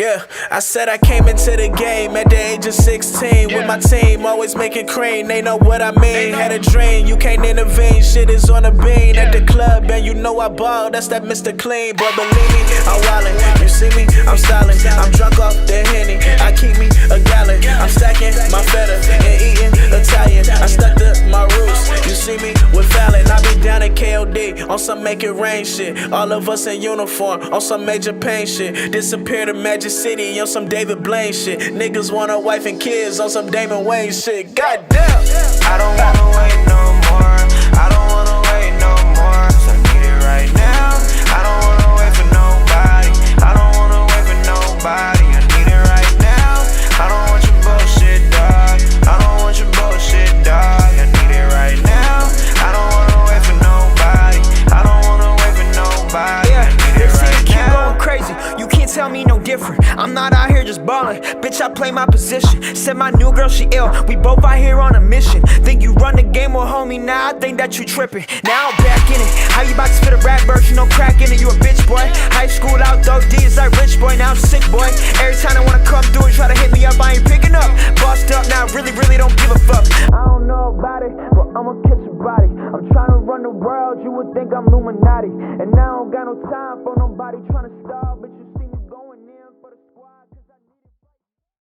Yeah, I said I came into the game at the age of 16 with my team, always making cream. They know what I mean. Had a dream, you can't intervene. Shit is on the bean at the club, and you know I ball. That's that Mr. Clean, but believe me, I'm wildin'. You see me, I'm styling. I'm drunk off the Henny. I keep me a gallon. I'm stacking my feta and eating Italian. I stuck to my roots. You see me with Fallon. I be down at KOD on some make it rain shit. All of us in uniform on some major pain shit. Disappear to Magic City on some David Blaine shit. Niggas want a wife and kids on some Damon Wayne shit. Goddamn. I don't wanna wait no more. I don't wanna wait no more. 'Cause I need it right now. I don't wanna wait for nobody. I don't wanna wait for nobody. I need it right now. I don't want your bullshit, dog. I don't want your bullshit, dog. I need it right now. I don't wanna wait for nobody. I don't wanna wait for nobody. Yeah, they say you keep going crazy. You can't tell me no different. I'm not out here just ballin'. Bitch, I play my position. Said my new girl, she ill. We both out here on a mission. Think you run the game, well, homie, now I think that you trippin'. Now I'm back in it. How you about to spit a rap version, no crack in it? You a bitch, boy. High school out, though, D's like rich, boy. Now I'm sick, boy. Every time I wanna come through and try to hit me up, I ain't picking up. Bossed up, now I really don't give a fuck. I don't know about it, but I'ma catch your body. I'm trying to run the world, you would think I'm Illuminati. And now I don't got no time for nobody trying to stall, but